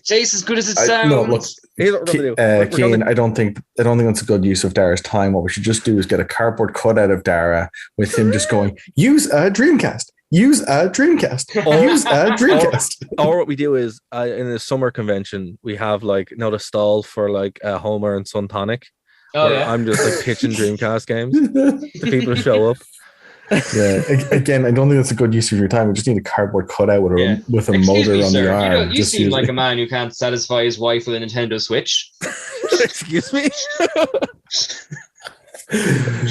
Tastes as good as it sounds. No, look, Here's what we're gonna do. We're Cian, gonna- I don't think that's a good use of Dara's time. What we should just do is get a cardboard cutout of Dara with him just going, use a Dreamcast. Use a Dreamcast. Use a Dreamcast. Or what we do is in the summer convention, we have like the stall for like Homer and Sun Tonic. Oh, yeah. I'm just like pitching Dreamcast games. The people show up. Yeah, again, I don't think that's a good use of your time. We just need a cardboard cutout with a Excuse motor me, on sir. the arm. You seem like a man who can't satisfy his wife with a Nintendo Switch. Excuse me.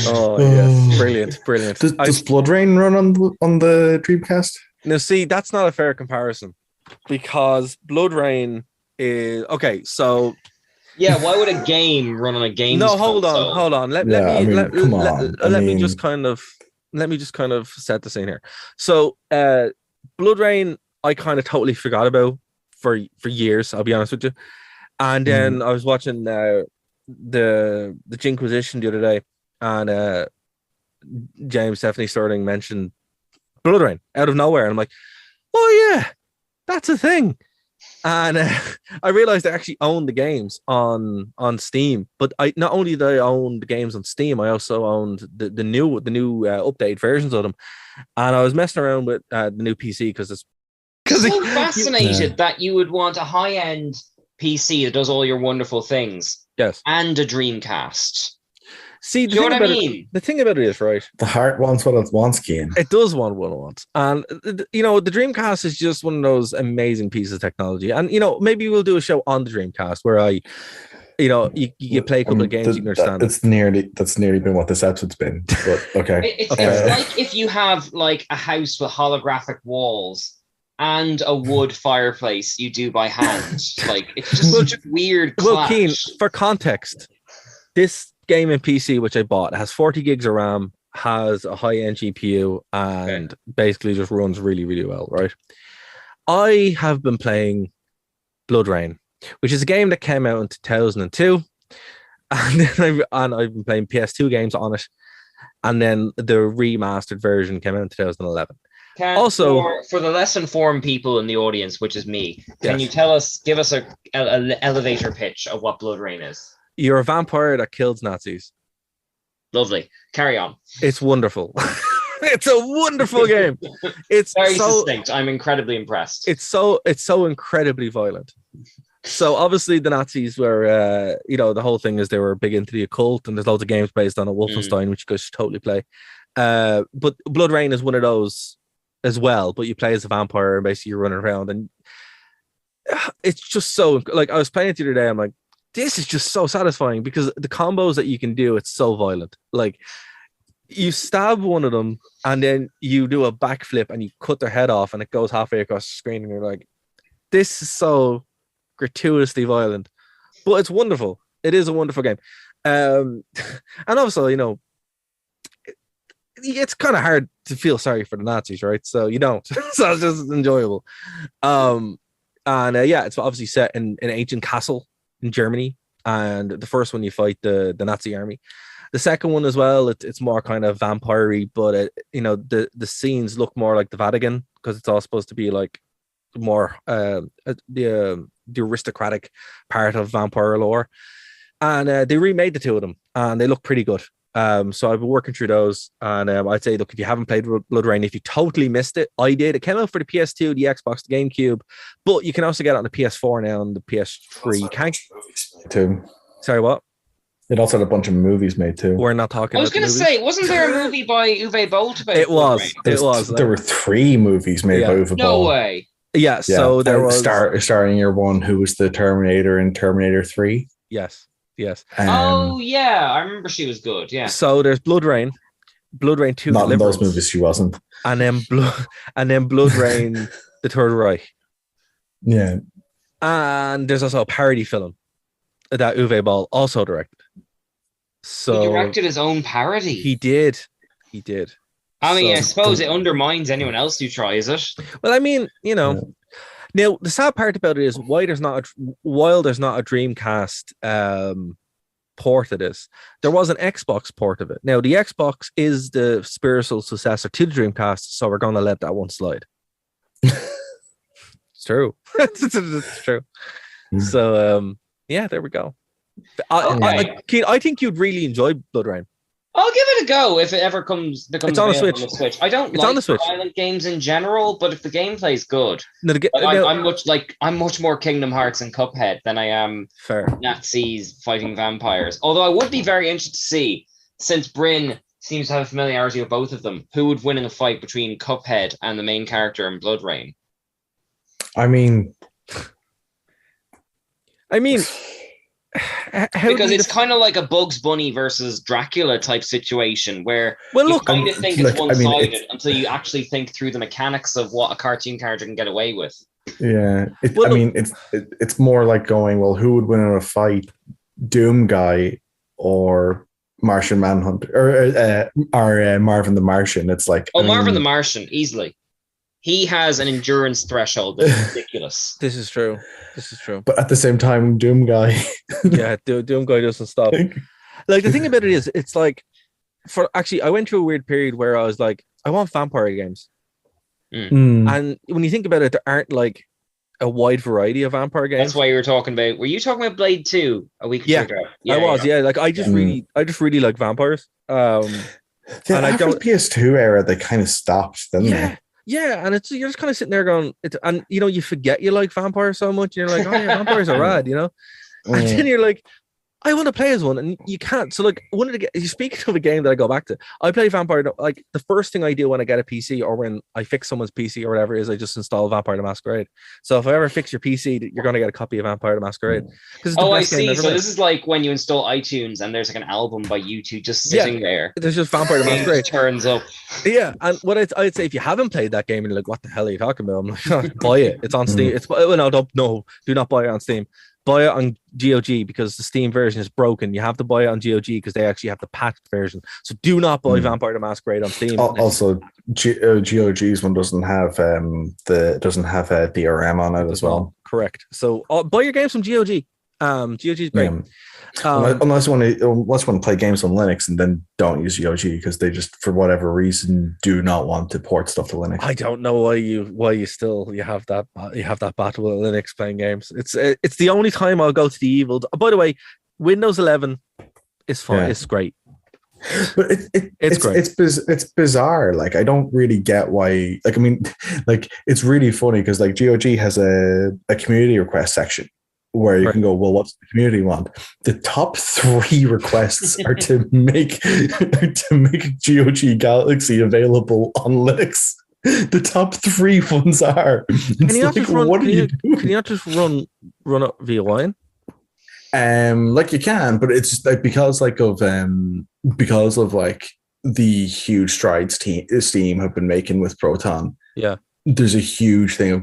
Oh yes, brilliant. Does Bloodrayne run on the Dreamcast? Now, see, that's not a fair comparison because Bloodrayne is okay. So, yeah, why would a game run on a game? No, hold on. Let me just kind of set the scene here. So, Bloodrayne, I kind of totally forgot about for years. I'll be honest with you. And then I was watching the Jinquisition the other day, and James Stephanie Sterling mentioned Bloodrayne out of nowhere, and I'm like, oh yeah, that's a thing. And I realized I actually owned the games on Steam, but I not only did I own the games on Steam, I also owned the new update versions of them, and I was messing around with the new PC because it's so fascinated that you would want a high-end PC that does all your wonderful things. Yes, and a Dreamcast. See, you know what I mean? The thing about it is, right? The heart wants what it wants, Cian. It does want what it wants. And, the Dreamcast is just one of those amazing pieces of technology. And, maybe we'll do a show on the Dreamcast where you play a couple of games, you can understand. That's nearly been what this episode's been. But, okay. It's like if you have, like, a house with holographic walls and a wood fireplace you do by hand. Like, it's just such a weird clash. Well, Cian, for context, this game in PC, which I bought, has 40 gigs of RAM, has a high-end GPU, and basically just runs really, really well, right? I have been playing Bloodrayne, which is a game that came out in 2002, and then I've been playing PS2 games on it, and then the remastered version came out in 2011. For the less informed people in the audience, which is me, can you give us an elevator pitch of what Bloodrayne is? You're a vampire that kills Nazis. Lovely. Carry on. It's wonderful. It's a wonderful game. It's very succinct. I'm incredibly impressed. It's so incredibly violent. So obviously the Nazis were, the whole thing is they were big into the occult, and there's loads of games based on it. Wolfenstein, which you guys should totally play. But Bloodrayne is one of those as well. But you play as a vampire, and basically you're running around, and it's just so like I was playing it the other day. I'm like, this is just so satisfying because the combos that you can do, it's so violent. Like you stab one of them and then you do a backflip and you cut their head off and it goes halfway across the screen and you're like, this is so gratuitously violent, but it's wonderful. It is a wonderful game. And also, it's kind of hard to feel sorry for the Nazis, right? So you don't. So it's just enjoyable. It's obviously set in an ancient castle in Germany, and the first one you fight the Nazi army. The second one as well, it's more kind of vampire-y, but the scenes look more like the Vatican because it's all supposed to be like more the aristocratic part of vampire lore. And they remade the two of them, and they look pretty good. So I've been working through those, and I'd say, look, if you haven't played Bloodrayne, if you totally missed it, I did. It came out for the PS2, the Xbox, the GameCube, but you can also get it on the PS4 now and the PS3. You can't. Too. Sorry, what? It also had a bunch of movies made too. We're not talking. I was going to say, wasn't there a movie by Uwe Boll about it? Was. It was. There were 3 movies made by Uwe Boll. No way. Yeah. So there was starring your one who was the Terminator in Terminator 3. Yes. Oh yeah, I remember she was good. Yeah. So there's Bloodrayne 2. Not in those movies, she wasn't. And then Bloodrayne, the Third Reich. Yeah. And there's also a parody film that Uwe Boll also directed. So he directed his own parody. He did. I mean, I suppose it undermines anyone else who tries it. Well, I mean, Now, the sad part about it is while there's not a Dreamcast port of this, there was an Xbox port of it. Now, the Xbox is the spiritual successor to the Dreamcast, so we're going to let that one slide. It's true. It's true. So yeah, there we go. I think you'd really enjoy Bloodrayne. I'll give it a go if it ever becomes It's on the available Switch. I don't It's on like the Switch. violent games in general, but if the gameplay is good, No, I'm much more Kingdom Hearts and Cuphead than I am fair. Nazis fighting vampires. Although I would be very interested to see, since Bryn seems to have familiarity with both of them, who would win in a fight between Cuphead and the main character in Bloodrayne. I mean, because it's kind of like a Bugs Bunny versus Dracula type situation where you kind of think it's one-sided until you actually think through the mechanics of what a cartoon character can get away with. Yeah, it's more like going, well, who would win in a fight, Doom Guy or Martian Manhunter or Marvin the Martian? It's like Marvin the Martian, easily. He has an endurance threshold that's ridiculous. This is true. But at the same time, Doom Guy. Yeah, Doom Guy doesn't stop. Like, the thing about it is, it's like, I went through a weird period where I was like, I want vampire games. And when you think about it, there aren't like a wide variety of vampire games. That's why you were talking about. Were you talking about Blade 2 a week or two ago? Yeah, I was. Yeah, like I just really like vampires. And after the PS2 era, they kind of stopped, didn't they? Yeah, and you're just kind of sitting there going, and you forget you like vampires so much, and you're like, oh yeah, vampires are rad, and then you're like, I want to play as one, and you can't. So like, speaking of a game that I go back to, I play Vampire. Like, the first thing I do when I get a PC or when I fix someone's PC or whatever is I just install Vampire the Masquerade. So if I ever fix your PC, you're going to get a copy of Vampire the Masquerade. I see. So this is like when you install iTunes and there's like an album by U2 just sitting there. There's just Vampire the Masquerade turns up. Yeah, and what I'd say, if you haven't played that game and you're like, what the hell are you talking about? I'm like, oh, buy it. It's on Steam. Do not buy it on Steam. Buy it on GOG because the Steam version is broken. You have to buy it on GOG because they actually have the patched version. So do not buy Vampire the Masquerade on Steam. Also, GOG's one doesn't have DRM on it as well. Correct. So buy your games from GOG. GOG is great. Unless you want to play games on Linux, and then don't use GOG because they just, for whatever reason, do not want to port stuff to Linux. I don't know why you have that battle with Linux playing games. It's the only time I'll go to the evil. By the way, Windows 11 is fine. Yeah. It's great. But it's great. It's bizarre. Like, I don't really get why. Like, I mean, like, it's really funny because like GOG has a community request section where you can go, well, what's the community want? The top 3 requests are to make GOG Galaxy available on Linux. The top 3 ones are. Can you not just run it via Wine? Like, you can, but it's just like because of like the huge strides Steam have been making with Proton. Yeah. There's a huge thing of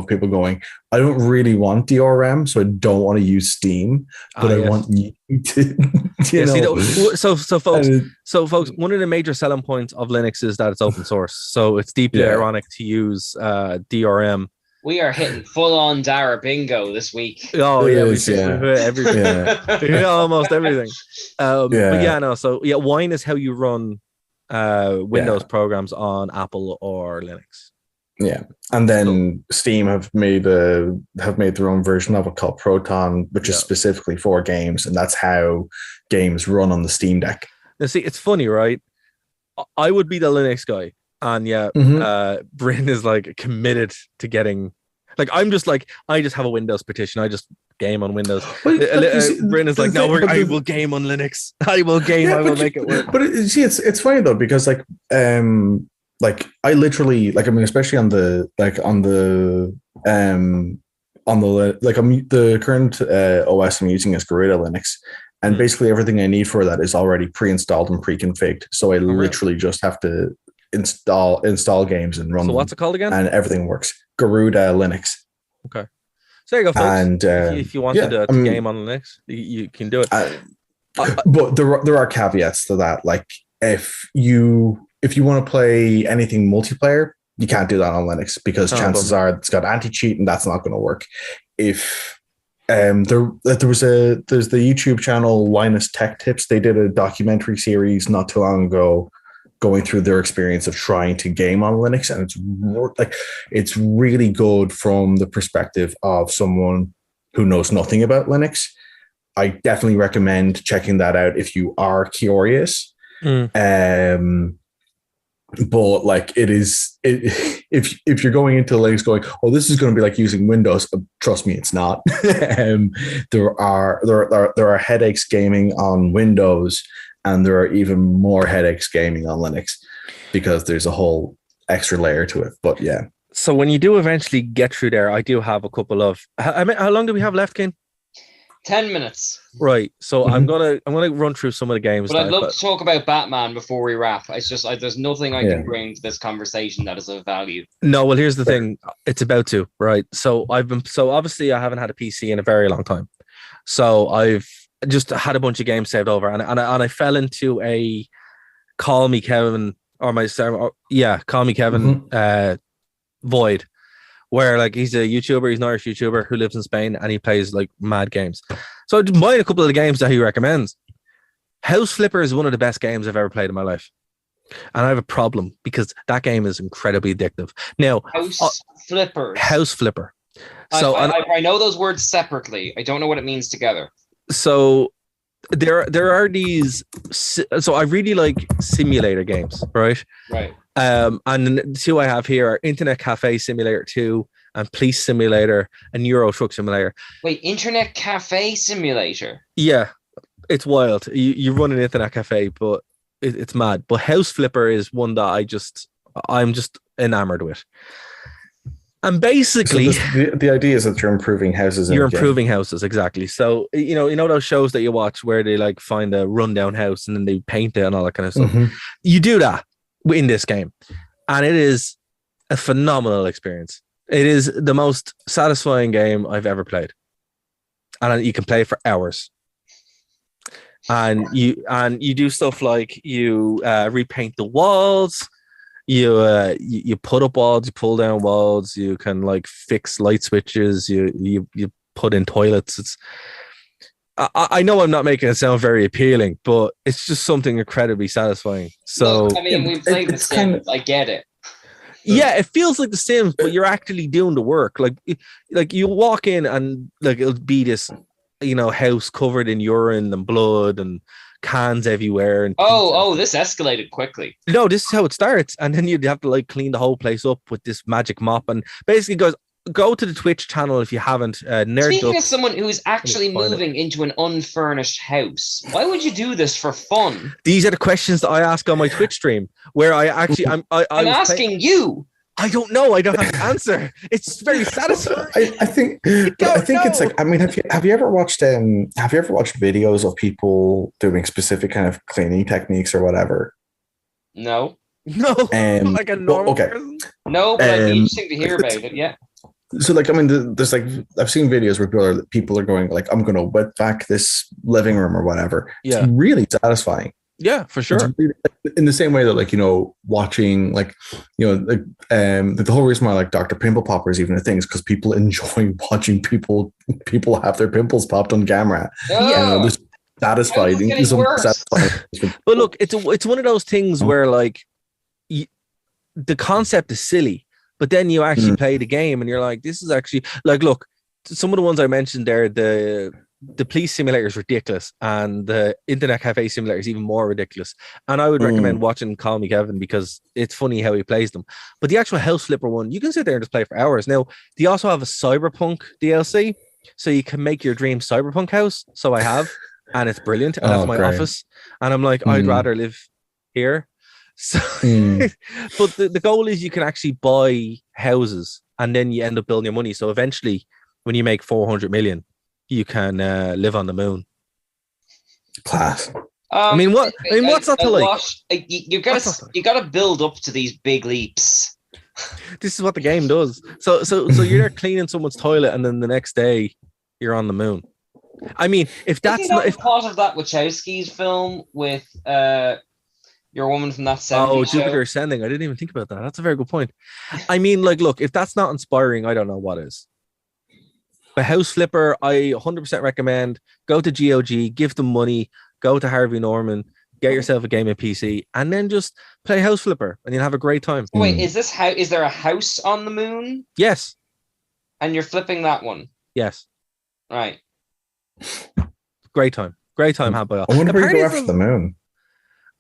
people going, I don't really want DRM, so I don't want to use Steam, but I want you to, So folks, one of the major selling points of Linux is that it's open source. So it's deeply ironic to use DRM. We are hitting full on Dara bingo this week. Oh yeah, we hit everything. Almost everything. So Wine is how you run Windows programs on Apple or Linux. Yeah, and then Steam have made their own version of it called Proton, which is specifically for games, and that's how games run on the Steam Deck. Now, see, it's funny, right? I would be the Linux guy, and Bryn is like committed to getting. Like, I'm just like, I just have a Windows petition. I just game on Windows. Bryn is like, no, I will game on Linux. I will game. I will make it work. But it's funny though, because like I literally, like, I mean, especially on the current OS I'm using is Gorilla Linux, and basically everything I need for that is already pre-installed and pre-configured. So I literally just have to install games and run. So what's it called again? And everything works. Garuda Linux. Okay. So there you go, folks. And if you wanted to game on Linux, you can do it. But there are caveats to that. Like, if you want to play anything multiplayer, you can't do that on Linux because chances are it's got anti-cheat and that's not going to work. If there's the YouTube channel Linus Tech Tips, they did a documentary series not too long ago going through their experience of trying to game on Linux, and it's really good from the perspective of someone who knows nothing about Linux. I definitely recommend checking that out if you are curious. But like if you're going into Linux going, oh, this is going to be like using Windows, trust me, it's not. There are headaches gaming on Windows, and there are even more headaches gaming on Linux because there's a whole extra layer to it. But yeah. So when you do eventually get through there, I do have a couple of. How long do we have left, Ken? 10 minutes. Right. So I'm gonna run through some of the games. But I'd love to talk about Batman before we wrap. It's just there's nothing I can bring to this conversation that is of value. No, well, here's the thing. It's about to, right? So obviously I haven't had a PC in a very long time. So I've just had a bunch of games saved over, and I fell into a Call Me Kevin Call Me Kevin void. Where like he's a YouTuber, he's an Irish YouTuber who lives in Spain, and he plays like mad games. So I mind a couple of the games that he recommends. House Flipper is one of the best games I've ever played in my life. And I have a problem because that game is incredibly addictive. Now, House Flipper. So I know those words separately. I don't know what it means together. So there are these. So I really like simulator games, right? Right. And the two I have here are Internet Cafe Simulator 2 and Police Simulator and Euro Truck Simulator. Wait, Internet Cafe Simulator? Yeah, it's wild. You run an Internet Cafe, but it's mad. But House Flipper is one that I'm just enamored with. And basically, so the idea is that you're improving houses. You're improving houses, exactly. So you know those shows that you watch where they like find a rundown house and then they paint it and all that kind of stuff. Mm-hmm. You do that in this game, and it is a phenomenal experience. It is the most satisfying game I've ever played, and you can play for hours. And you do stuff like you repaint the walls, you put up walls, you pull down walls, you can like fix light switches, you put in toilets. I know I'm not making it sound very appealing, but it's just something incredibly satisfying. So look, I mean, we played The Sims. I get it. Yeah, it feels like The Sims, but you're actually doing the work. Like you walk in and like it'll be this, house covered in urine and blood and cans everywhere. And this escalated quickly. No, this is how it starts, and then you'd have to like clean the whole place up with this magic mop, and basically go to the Twitch channel if you haven't. Speaking of someone who's actually moving into an unfurnished house, why would you do this for fun? These are the questions that I ask on my Twitch stream, where I actually I'm asking you. I don't know. I don't have to answer. It's very satisfying. I think it's like. I mean, have you ever watched videos of people doing specific kind of cleaning techniques or whatever? No. Like a normal person? No, but it'd be interesting to hear about it. Yeah. So, like, I mean, there's like I've seen videos where people are going like, I'm going to wet vac this living room or whatever. Yeah. It's really satisfying. Yeah, for sure. Really, in the same way that, like, watching, like, the whole reason why like Dr. Pimple Popper is even a thing is because people enjoy watching people have their pimples popped on camera. This satisfying. But look, it's one of those things where like the concept is silly, but then you actually play the game and you're like, this is actually like, look, some of the ones I mentioned there, the police simulator is ridiculous, and the Internet Cafe simulator is even more ridiculous. And I would recommend watching Call Me Kevin because it's funny how he plays them. But the actual House Flipper one, you can sit there and just play for hours. Now, they also have a Cyberpunk DLC, so you can make your dream Cyberpunk house. So I have, and it's brilliant. And that's my office. And I'm like, I'd rather live here. So, but the goal is you can actually buy houses, and then you end up building your money. So eventually, when you make 400 million, you can live on the moon. Class. What's that to like? You gotta build up to these big leaps. This is what the game does. So you're there cleaning someone's toilet, and then the next day you're on the moon. I mean, if that's not part of that Wachowski's film with your woman from that 70s Jupiter Ascending. I didn't even think about that. That's a very good point. I mean, like, look, if that's not inspiring, I don't know what is. But House Flipper, I 100% recommend. Go to GOG, give them money, go to Harvey Norman, get yourself a gaming PC, and then just play House Flipper, and you'll have a great time. Wait, is there a house on the moon? Yes. And you're flipping that one? Yes. Right. Great time. Great time had by all. I wonder where you go Apparently after the moon.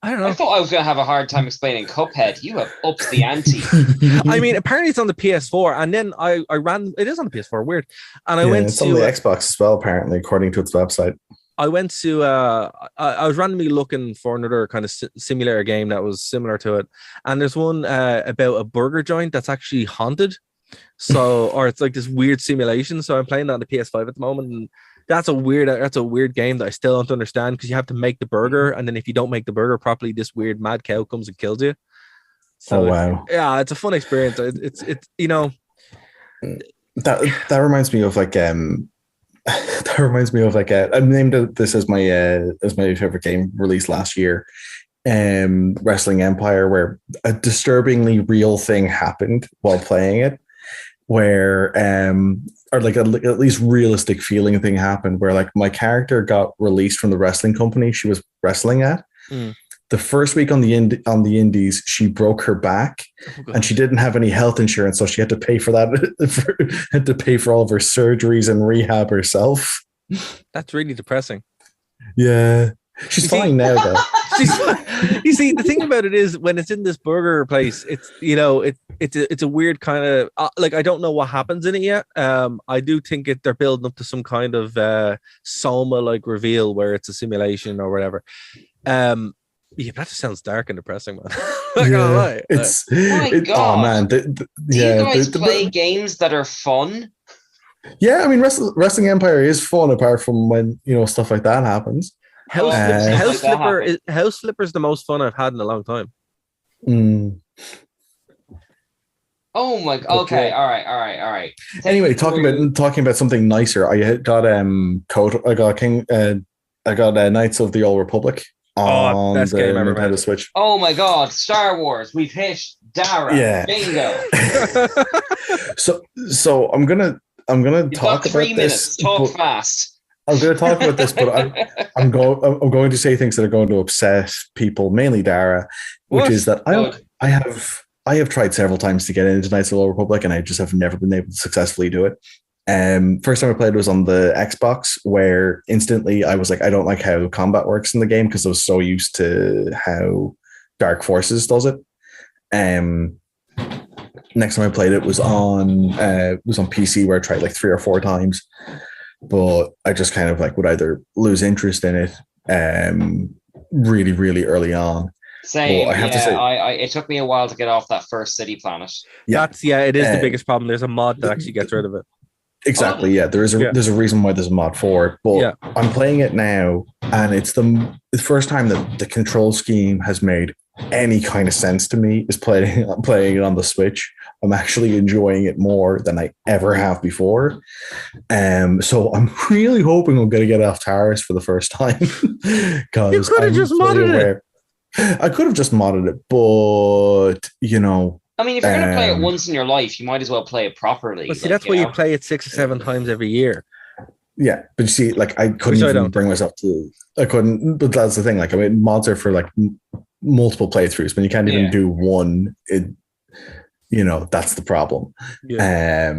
I don't know. I thought I was going to have a hard time explaining Cuphead. You have upped the ante. I mean, apparently it's on the PS4, and then I ran. It is on the PS4. Weird. And I went it's to on the Xbox as well, apparently, according to its website. I went to. I was randomly looking for another kind of simulator game that was similar to it, and there's one about a burger joint that's actually haunted. So, or it's like this weird simulation. So I'm playing that on the PS5 at the moment, and that's a weird game that I still don't understand, because you have to make the burger, and then if you don't make the burger properly, this weird mad cow comes and kills you. So wow. It's a fun experience. It's that reminds me of like I named this as my favorite game released last year, Wrestling Empire, where a disturbingly real thing happened while playing it, where or like at least realistic feeling thing happened, where like my character got released from the wrestling company she was wrestling at. The first week on the indies, she broke her back, and she didn't have any health insurance, so she had to pay for that. Had to pay for all of her surgeries and rehab herself. That's really depressing. Yeah, she's fine now though. You see, the thing about it is, when it's in this burger place, it's it's a weird kind of like, I don't know what happens in it yet. I do think they're building up to some kind of Soma like reveal where it's a simulation or whatever. Yeah, that just sounds dark and depressing, man. Not gonna lie. It's God. Oh man, Do you guys play games that are fun? Yeah, I mean, Wrestling Empire is fun, apart from when stuff like that happens. House Flipper is the most fun I've had in a long time. Oh my god. Okay, all right. Anyway, talking about something nicer, I got Knights of the Old Republic on best the game ever Nintendo made. Switch. Oh my god, Star Wars. We've hit Dara. Yeah. Bingo. So I'm gonna You've talk got 3 about minutes. this. Talk fast. I'm going to talk about this, but I'm going to say things that are going to upset people, mainly Dara, which is that I have tried several times to get into Knights of the Old Republic, and I just have never been able to successfully do it. First time I played was on the Xbox, where instantly I was like, I don't like how combat works in the game, because I was so used to how Dark Forces does it. Next time I played it was on PC, where I tried like 3 or 4 times, but I just kind of like would either lose interest in it really, really early on. Same. Well, I have to say, it took me a while to get off that first city planet. Yeah, it is the biggest problem. There's a mod that actually gets rid of it. Exactly. Yeah, there's a reason why there's a mod for it. But I'm playing it now, and it's the first time that the control scheme has made any kind of sense to me is playing it on the Switch. I'm actually enjoying it more than I ever have before. So I'm really hoping I'm going to get off Taris for the first time. You could have just modded it. I could have just modded it, but I mean, if you're going to play it once in your life, you might as well play it properly. But see, that's why you play it 6 or 7 times every year. Yeah, but you see, like I couldn't even bring myself to. I couldn't, but that's the thing. Like, I mean, mods are for like multiple playthroughs. When you can't even do one, that's the problem. Yeah.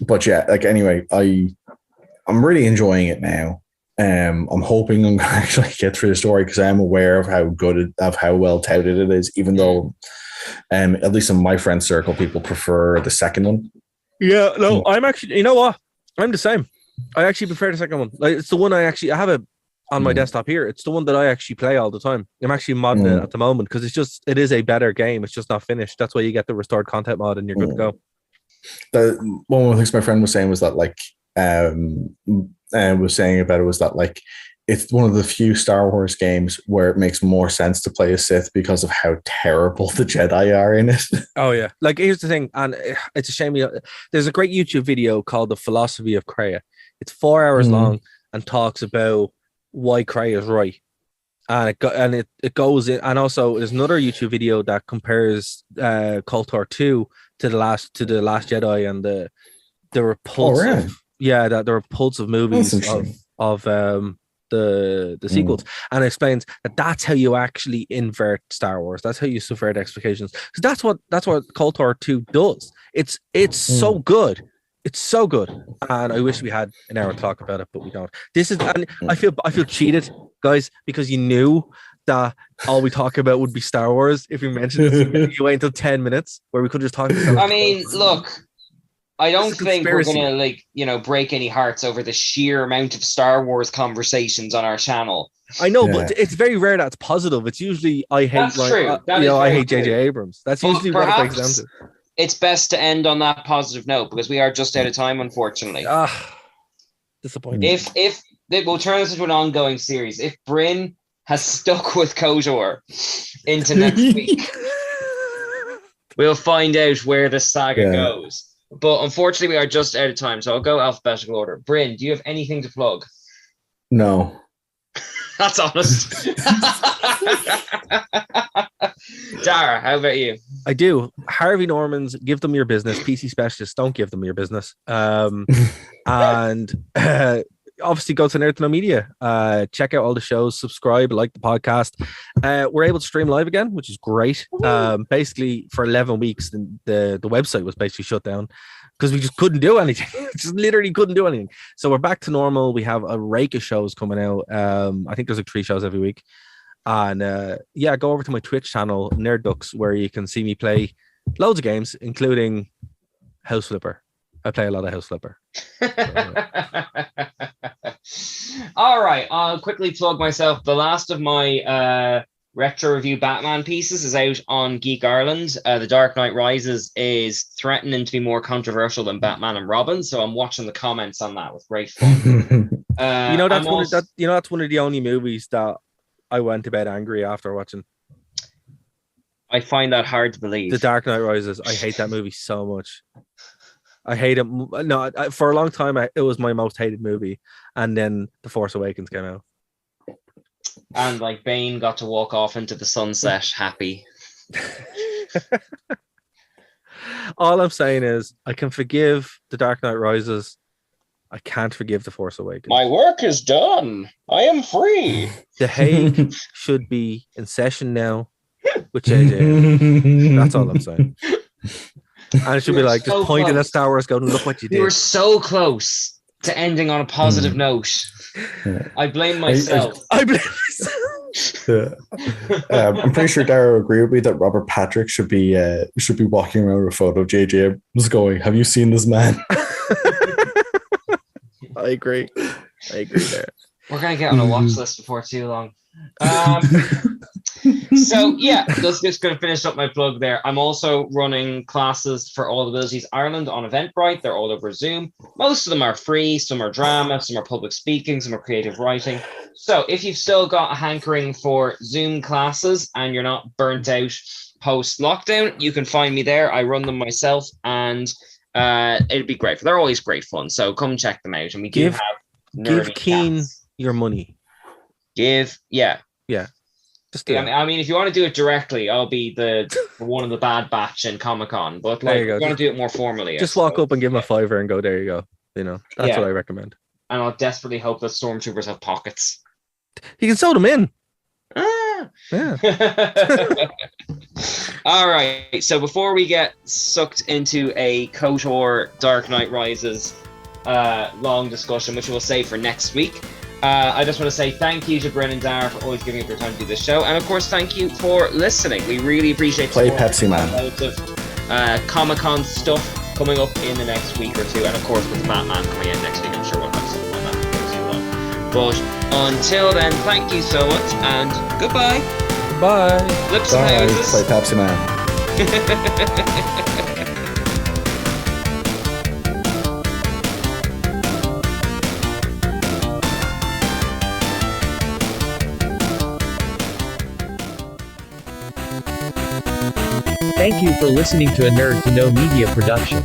But yeah, like anyway, I'm really enjoying it now. I'm hoping I'm going to actually get through the story, because I am aware of how well touted it is, even though, at least in my friend circle, people prefer the second one. Yeah, no, I'm actually, you know what? I'm the same. I actually prefer the second one. Like, it's the one I have it on my desktop here. It's the one that I actually play all the time. I'm actually modding it at the moment, because it is a better game. It's just not finished. That's why you get the restored content mod, and you're good to go. One of the things my friend was saying was that it's one of the few Star Wars games where it makes more sense to play a Sith because of how terrible the Jedi are in it. Oh yeah, like here's the thing, and it's a shame. There's a great YouTube video called "The Philosophy of Kreia." It's 4 hours long and talks about why Kreia is right, and it goes in. And also, there's another YouTube video that compares KOTOR 2 to the last Jedi, and the repulsive. Oh, really? Yeah, the repulsive movies of the sequels, and explains that that's how you actually invert Star Wars. That's how you subvert expectations. So that's what KOTOR 2 does. It's so good. It's so good, and I wish we had an hour to talk about it, but we don't. And I feel cheated, guys, because you knew that all we talk about would be Star Wars if we mentioned it. You wait until 10 minutes where we could just talk about. I mean, look, I don't think we're gonna break any hearts over the sheer amount of Star Wars conversations on our channel. I know, but it's very rare that it's positive. It's usually I hate I hate J.J. Abrams. That's usually what it breaks down to. It's best to end on that positive note because we are just out of time, unfortunately. Disappointing. If we'll turn this into an ongoing series, if Bryn has stuck with KOTOR into next week, we'll find out where the saga goes. But unfortunately, we are just out of time, so I'll go alphabetical order. Bryn, do you have anything to plug? No. That's honest. Dara, how about you? I do. Harvey Normans, give them your business. PC Specialists, don't give them your business. And obviously go to Nerd to Know Media. Check out all the shows, subscribe, like the podcast. We're able to stream live again, which is great. Basically, for 11 weeks, the website was basically shut down because we just couldn't do anything. Just literally couldn't do anything. So we're back to normal. We have a rake of shows coming out. I think there's like 3 shows every week. And go over to my Twitch channel, Nerd Ducks, where you can see me play loads of games, including House Flipper. I play a lot of House Flipper. All right, I'll quickly plug myself. The last of my retro review Batman pieces is out on Geek Ireland. The Dark Knight Rises is threatening to be more controversial than Batman and Robin, so I'm watching the comments on that with great fun. That's one of the only movies that I went to bed angry after watching. I find that hard to believe. The Dark Knight Rises. I hate that movie so much. I hate it. No, for a long time, it was my most hated movie. And then The Force Awakens came out. And like Bane got to walk off into the sunset happy. All I'm saying is I can forgive The Dark Knight Rises. I can't forgive The Force Awakens. My work is done. I am free. The Hague should be in session now with JJ. That's all I'm saying. And it should be like just pointing at Star Wars, going, "Look what you did." You were so close to ending on a positive note. I blame myself. I blame myself. I'm pretty sure Dara will agree with me that Robert Patrick should be walking around with a photo of JJ was going, "Have you seen this man?" I agree there. We're gonna get on a watch list before too long. So yeah, that's just going to finish up my plug there. I'm also running classes for All Abilities Ireland on Eventbrite. They're all over Zoom. Most of them are free. Some are drama, some are public speaking, some are creative writing. So if you've still got a hankering for Zoom classes and you're not burnt out post lockdown, you can find me there. I run them myself, and it'd be great. They're always great fun. So come check them out. And we give Keen chats. Your money. Yeah. Just do I mean, if you want to do it directly, I'll be the one of the bad batch in Comic-Con. But like, you want to do it more formally. Just walk up and give him a $5 and go, "There you go." That's what I recommend. And I'll desperately hope that stormtroopers have pockets. You can sew them in. Yeah. All right. So before we get sucked into a KOTOR Dark Knight Rises long discussion, which we'll save for next week, I just want to say thank you to Bryn and Dara for always giving up your time to do this show. And of course, thank you for listening. We really appreciate Play Pepsi Man. Loads of Comic-Con stuff coming up in the next week or two. And of course, with Batman coming in next week, I'm sure we'll have something like that before too long. But until then, thank you so much and goodbye. Bye. Lips and houses. Play Pepsi Man. Thank you for listening to a Nerd to Know Media production.